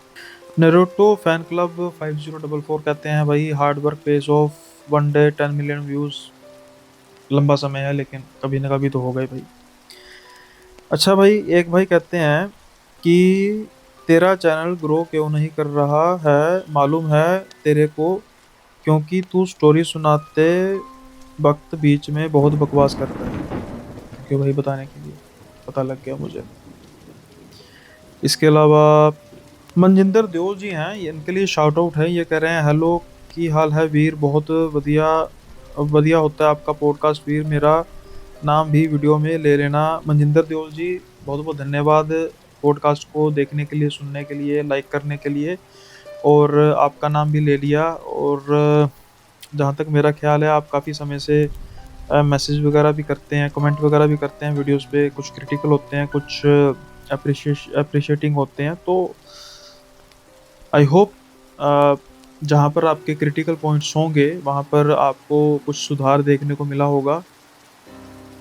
नेरुतो फैन क्लब 5044 कहते हैं भाई hard work page of one day 10 million views. लंबा समय है लेकिन कभी ना कभी तो हो गए भाई। अच्छा भाई, एक भाई कहते हैं कि तेरा चैनल ग्रो क्यों नहीं कर रहा है, मालूम है तेरे को, क्योंकि तू स्टोरी सुनाते वक्त बीच में बहुत बकवास करता है। क्यों भाई, बताने के लिए, पता लग गया मुझे। इसके अलावा मनजिंदर देओल जी हैं, इनके लिए शाउट आउट है। ये कह रहे हैं हेलो, की हाल है वीर, बहुत बढ़िया बढ़िया होता है आपका पॉडकास्ट वीर, मेरा नाम भी वीडियो में ले लेना। मनजिंदर देओल जी, बहुत बहुत धन्यवाद पॉडकास्ट को देखने के लिए, सुनने के लिए, लाइक करने के लिए, और आपका नाम भी ले लिया। और जहाँ तक मेरा ख्याल है आप काफ़ी समय से मैसेज वगैरह भी करते हैं, कमेंट वगैरह भी करते हैं वीडियोस पे, कुछ क्रिटिकल होते हैं, कुछ अप्रिशिएटिंग होते हैं। तो आई होप जहाँ पर आपके क्रिटिकल पॉइंट्स होंगे वहाँ पर आपको कुछ सुधार देखने को मिला होगा।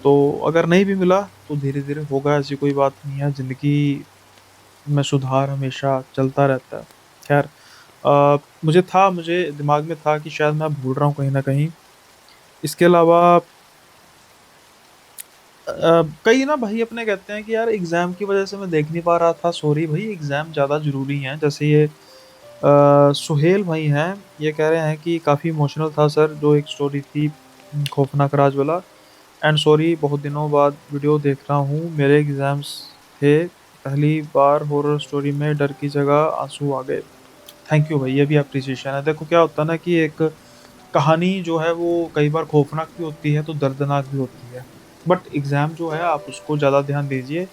तो अगर नहीं भी मिला तो धीरे धीरे होगा, ऐसी कोई बात नहीं है, ज़िंदगी में सुधार हमेशा चलता रहता है। खैर, मुझे दिमाग में था कि शायद मैं भूल रहा हूँ कहीं ना कहीं। इसके अलावा कई ना भाई अपने कहते हैं कि यार एग्ज़ाम की वजह से मैं देख नहीं पा रहा था, सॉरी भाई, एग्ज़ाम ज़्यादा ज़रूरी हैं। जैसे ये सुहेल भाई हैं, ये कह रहे हैं कि काफ़ी इमोशनल था सर, जो एक स्टोरी थी खौफनाक राज वाला, एंड सॉरी बहुत दिनों बाद वीडियो देख रहा हूँ, मेरे एग्ज़ाम्स थे, पहली बार हॉरर स्टोरी में डर की जगह आंसू आ गए। थैंक यू भाई, ये भी अप्रिसिएशन है। देखो क्या होता है ना कि एक कहानी जो है वो कई बार खौफनाक भी होती है तो दर्दनाक भी होती है, बट एग्ज़ाम जो है आप उसको ज़्यादा ध्यान दीजिए,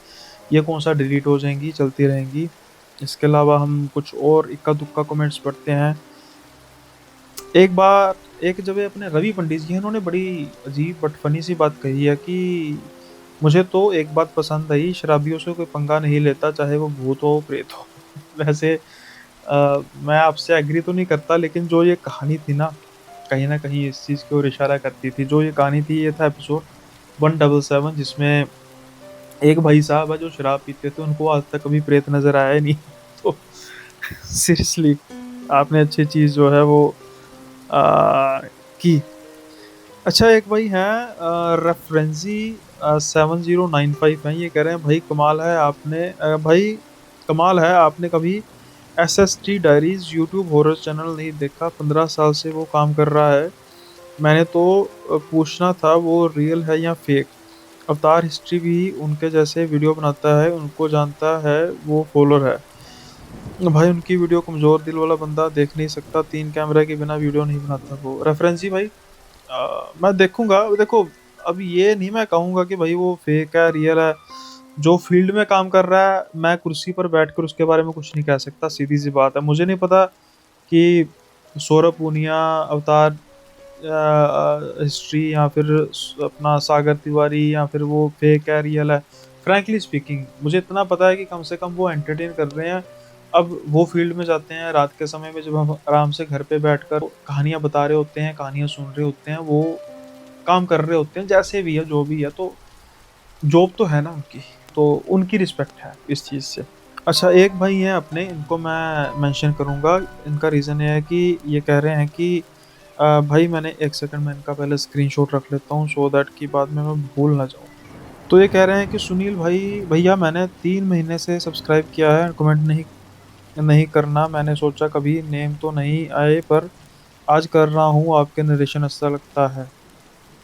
ये कौन सा डिलीट हो जाएंगी, चलती रहेंगी। इसके अलावा हम कुछ और इक्का दुक्का कमेंट्स पढ़ते हैं। एक बार एक जब ये अपने रवि पंडित जी हैं, उन्होंने बड़ी अजीब बट फनी सी बात कही है कि मुझे तो एक बात पसंद आई, शराबियों से कोई पंगा नहीं लेता, चाहे वो भूत हो प्रेत हो। वैसे मैं आपसे एग्री तो नहीं करता, लेकिन जो ये कहानी थी ना कहीं इस चीज़ की ओर इशारा करती थी। जो ये कहानी थी, ये था एपिसोड 177, जिसमें एक भाई साहब है जो शराब पीते थे, उनको आज तक कभी प्रेत नजर आया ही नहीं। तो सीरियसली आपने अच्छी चीज़ जो है वो की। अच्छा, एक भाई हैं रेफरेंसी 7095 हैं, ये कह रहे हैं भाई कमाल है आपने भाई कमाल है, आपने कभी SST diaries YouTube horror channel नहीं देखा, 15 साल से वो काम कर रहा है। मैंने तो पूछना था वो रियल है या फेक। अवतार हिस्ट्री भी उनके जैसे वीडियो बनाता है, उनको जानता है, वो फॉलोअर है भाई, उनकी वीडियो कमज़ोर दिल वाला बंदा देख नहीं सकता, 3 कैमरे के बिना वीडियो नहीं बनाता वो। रेफरेंसी भाई मैं देखूंगा, देखो अब ये नहीं मैं कहूँगा कि भाई वो फेक है रियल है, जो फील्ड में काम कर रहा है मैं कुर्सी पर बैठकर उसके बारे में कुछ नहीं कह सकता, सीधी सी बात है। मुझे नहीं पता कि सौरभ पूनिया, अवतार हिस्ट्री, या फिर अपना सागर तिवारी, या फिर वो फेक है रियल है। फ्रैंकली स्पीकिंग मुझे इतना पता है कि कम से कम वो एंटरटेन कर रहे हैं। अब वो फील्ड में जाते हैं रात के समय में, जब हम आराम से घर पे बैठकर कहानियां बता रहे होते हैं, कहानियां सुन रहे होते हैं, वो काम कर रहे होते हैं, जैसे भी है जो भी है, तो जॉब तो है ना उनकी, तो उनकी रिस्पेक्ट है इस चीज़ से। अच्छा, एक भाई हैं अपने, इनको मैं मेंशन करूंगा, इनका रीज़न ये है कि ये कह रहे हैं कि भाई मैंने एक सेकंड में इनका पहले स्क्रीनशॉट रख लेता हूँ, सो दैट की बाद में मैं भूल ना जाऊँ। तो ये कह रहे हैं कि सुनील भाई भैया मैंने 3 महीने से सब्सक्राइब किया है, कमेंट नहीं नहीं करना, मैंने सोचा कभी नेम तो नहीं आए, पर आज कर रहा हूँ, आपके नरेशन अच्छा लगता है।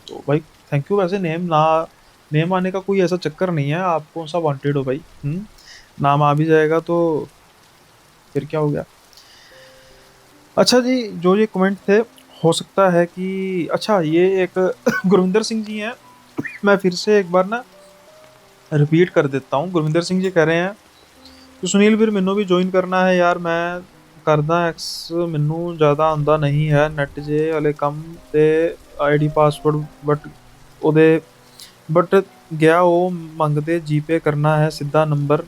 तो भाई थैंक यू। वैसे नेम आने का कोई ऐसा चक्कर नहीं है, आप कौन सा वांटेड हो भाई। नाम आ भी जाएगा तो फिर क्या हो गया। अच्छा जी, जो ये कमेंट थे, हो सकता है कि अच्छा ये एक गुरविंदर सिंह जी हैं, मैं फिर से एक बार ना रिपीट कर देता हूँ। गुरविंदर सिंह जी कह रहे हैं कि सुनील ਵੀਰ ਮੈਨੂੰ ਵੀ ਜੁਆਇਨ ਕਰਨਾ ਹੈ ਯਾਰ, ਮੈਂ ਕਰਦਾ ਐਕਸ, ਮੈਨੂੰ ਜ਼ਿਆਦਾ ਆਉਂਦਾ ਨਹੀਂ ਹੈ ਨੈਟ ਜੇ ਵਾਲੇ ਕੰਮ ਤੇ ਆਈਡੀ ਪਾਸਵਰਡ, ਬਟ ਗਿਆ ਉਹ ਮੰਗਦੇ ਜੀਪੇ ਕਰਨਾ ਹੈ ਸਿੱਧਾ ਨੰਬਰ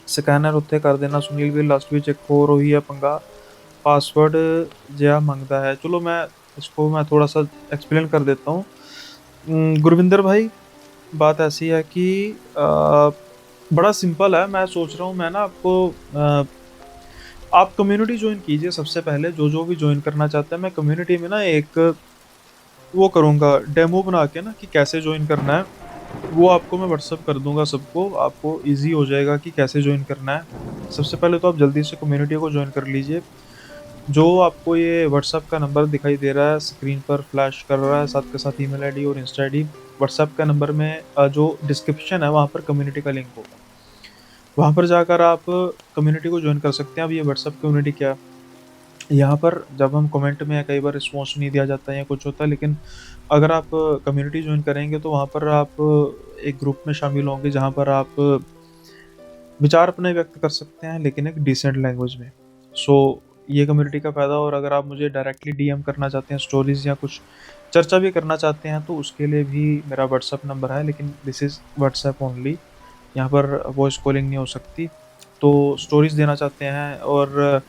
स्कैनर उत्ते कर देना, सुनील भी लास्ट ਵਿੱਚ ਇੱਕ ਹੋਰ ਉਹੀ ਹੈ पंगा, पासवर्ड जिहा मंगता है। चलो मैं इसको मैं थोड़ा सा एक्सप्लेन कर देता हूँ। गुरविंदर भाई, बात ऐसी है कि बड़ा सिंपल है। मैं सोच रहा हूँ मैं ना आपको आप कम्युनिटी ज्वाइन कीजिए सबसे पहले। जो भी ज्वाइन करना चाहते हैं, मैं कम्युनिटी में ना एक वो करूँगा डेमो बना के ना कि कैसे ज्वाइन करना है, वो आपको मैं व्हाट्सअप कर दूंगा सबको। आपको इजी हो जाएगा कि कैसे ज्वाइन करना है। सबसे पहले तो आप जल्दी से कम्युनिटी को ज्वाइन कर लीजिए। जो आपको ये व्हाट्सएप का नंबर दिखाई दे रहा है स्क्रीन पर फ्लैश कर रहा है, साथ के साथ ईमेल आईडी और इंस्टा आईडी, व्हाट्सएप का नंबर में जो डिस्क्रिप्शन है वहाँ पर कम्युनिटी का लिंक होगा। वहाँ पर जाकर आप कम्युनिटी को ज्वाइन कर सकते हैं। अब ये व्हाट्सएप कम्युनिटी क्या है, यहाँ पर जब हम कमेंट में कई बार रिस्पॉन्स नहीं दिया जाता है या कुछ होता है, लेकिन अगर आप कम्युनिटी ज्वाइन करेंगे तो वहाँ पर आप एक ग्रुप में शामिल होंगे जहाँ पर आप विचार अपने व्यक्त कर सकते हैं, लेकिन एक डिसेंट लैंग्वेज में। सो ये कम्युनिटी का फ़ायदा। और अगर आप मुझे डायरेक्टली डीएम करना चाहते हैं, स्टोरीज़ या कुछ चर्चा भी करना चाहते हैं, तो उसके लिए भी मेरा व्हाट्सअप नंबर है, लेकिन दिस इज़ व्हाट्सएप ओनली। यहाँ पर वॉइस कॉलिंग नहीं हो सकती। तो स्टोरीज़ देना चाहते हैं, और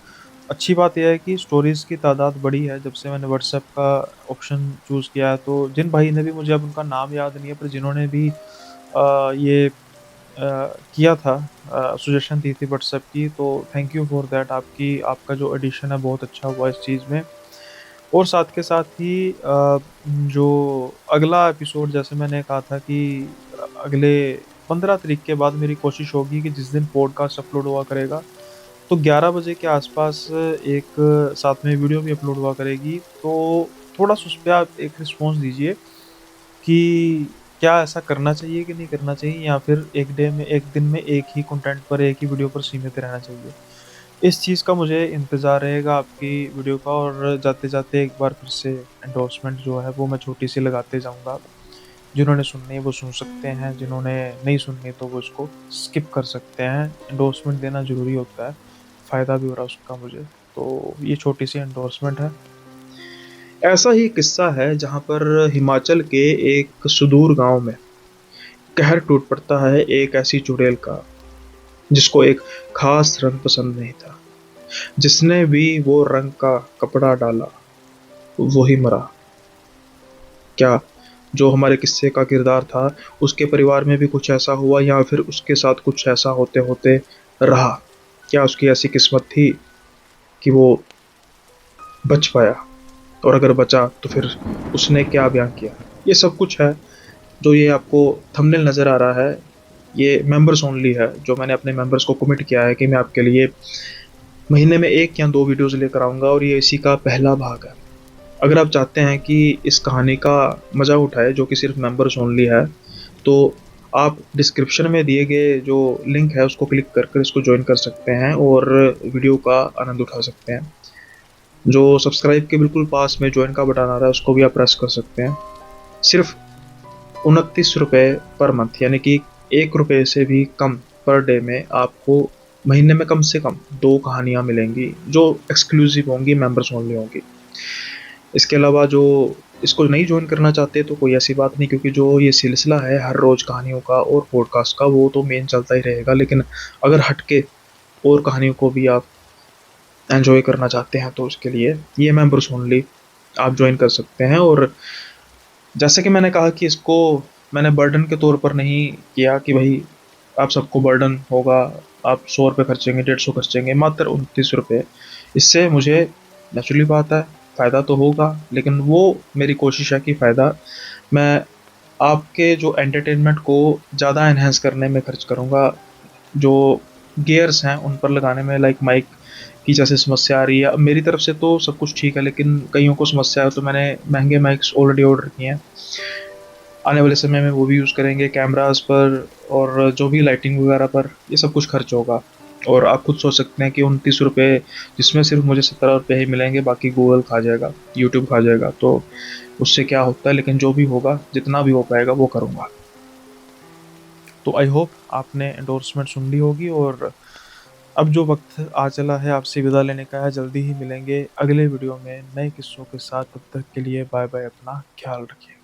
अच्छी बात यह है कि स्टोरीज़ की तादाद बढ़ी है जब से मैंने व्हाट्सएप का ऑप्शन चूज़ किया है। तो जिन भाई ने भी, मुझे अब उनका नाम याद नहीं है, पर जिन्होंने भी ये किया था, सजेशन दी थी व्हाट्सएप की, तो थैंक यू फॉर दैट। आपका जो एडिशन है बहुत अच्छा हुआ इस चीज़ में। और साथ के साथ ही जो अगला एपिसोड, जैसे मैंने कहा था कि अगले 15 तारीख के बाद मेरी कोशिश होगी कि जिस दिन पॉडकास्ट अपलोड हुआ करेगा, तो 11 बजे के आसपास एक साथ में वीडियो भी अपलोड हुआ करेगी। तो थोड़ा सा उस पे आप एक रिस्पॉन्स दीजिए कि क्या ऐसा करना चाहिए कि नहीं करना चाहिए, या फिर एक दिन में एक ही कंटेंट पर, एक ही वीडियो पर सीमित रहना चाहिए। इस चीज़ का मुझे इंतज़ार रहेगा आपकी वीडियो का। और जाते-जाते एक बार फिर से एंडोर्समेंट जो है वो मैं छोटी-सी लगाते जाऊँगा। जिन्होंने सुननी है वो सुन सकते हैं, जिन्होंने नहीं सुननी तो वो उसको स्किप कर सकते हैं। एंडोर्समेंट देना ज़रूरी होता है, फ़ायदा भी हो रहा है उसका मुझे। तो ये छोटी-सी एंडोर्समेंट है। ऐसा ही किस्सा है जहाँ पर हिमाचल के एक सुदूर गांव में कहर टूट पड़ता है एक ऐसी चुड़ैल का, जिसको एक खास रंग पसंद नहीं था। जिसने भी वो रंग का कपड़ा डाला वो ही मरा। क्या जो हमारे किस्से का किरदार था, उसके परिवार में भी कुछ ऐसा हुआ, या फिर उसके साथ कुछ ऐसा होते होते रहा? क्या उसकी ऐसी किस्मत थी कि वो बच पाया? और अगर बचा तो फिर उसने क्या बयां किया? ये सब कुछ है। जो ये आपको थंबनेल नज़र आ रहा है, ये मेंबर्स ओनली है। जो मैंने अपने मेंबर्स को कमिट किया है कि मैं आपके लिए महीने में 1 या 2 वीडियोज़ लेकर आऊँगा, और ये इसी का पहला भाग है। अगर आप चाहते हैं कि इस कहानी का मज़ा उठाए, जो कि सिर्फ मेंबर्स ओनली है, तो आप डिस्क्रिप्शन में दिए गए जो लिंक है उसको क्लिक कर इसको ज्वाइन कर सकते हैं और वीडियो का आनंद उठा सकते हैं। जो सब्सक्राइब के बिल्कुल पास में ज्वाइन का बटन आ रहा है उसको भी आप प्रेस कर सकते हैं। सिर्फ 29 रुपये पर मंथ, यानी कि 1 रुपये से भी कम पर डे में आपको महीने में कम से कम 2 कहानियाँ मिलेंगी, जो एक्सक्लूसिव होंगी, मेंबर्स ओनली होंगी। इसके अलावा जो इसको नहीं ज्वाइन करना चाहते तो कोई ऐसी बात नहीं, क्योंकि जो ये सिलसिला है हर रोज़ कहानियों का और पॉडकास्ट का, वो तो मेन चलता ही रहेगा। लेकिन अगर हटके और कहानियों को भी आप एंजॉय करना चाहते हैं तो उसके लिए ये मेंबर्स ओनली आप ज्वाइन कर सकते हैं। और जैसे कि मैंने कहा कि इसको मैंने बर्डन के तौर पर नहीं किया कि भाई आप सबको बर्डन होगा, आप 100 रुपये खर्चेंगे, 150 खर्चेंगे, मात्र 29 रुपये। इससे मुझे नेचुरली बात है फ़ायदा तो होगा, लेकिन वो मेरी कोशिश है कि फ़ायदा मैं आपके जो एंटरटेनमेंट को ज़्यादा एनहेंस करने में खर्च करूँगा। जो गियर्स हैं उन पर लगाने में, लाइक माइक की जैसे समस्या आ रही है, अब मेरी तरफ से तो सब कुछ ठीक है, लेकिन कईयों को समस्या है, तो मैंने महंगे माइक्स ऑलरेडी ऑर्डर किए हैं। आने वाले समय में वो भी यूज़ करेंगे कैमरास पर, और जो भी लाइटिंग वगैरह पर ये सब कुछ खर्च होगा। और आप खुद सोच सकते हैं कि 29 रुपये, जिसमें सिर्फ मुझे 17 रुपये ही मिलेंगे, बाकी गूगल खा जाएगा, यूट्यूब खा जाएगा, तो उससे क्या होता है। लेकिन जो भी होगा, जितना भी हो पाएगा वो करूँगा। तो आई होप आपने एंडोर्समेंट सुन ली होगी, और अब जो वक्त आ चला है आपसे विदा लेने का है। जल्दी ही मिलेंगे अगले वीडियो में नए किस्सों के साथ। तब तक के लिए बाय बाय, अपना ख्याल रखिए।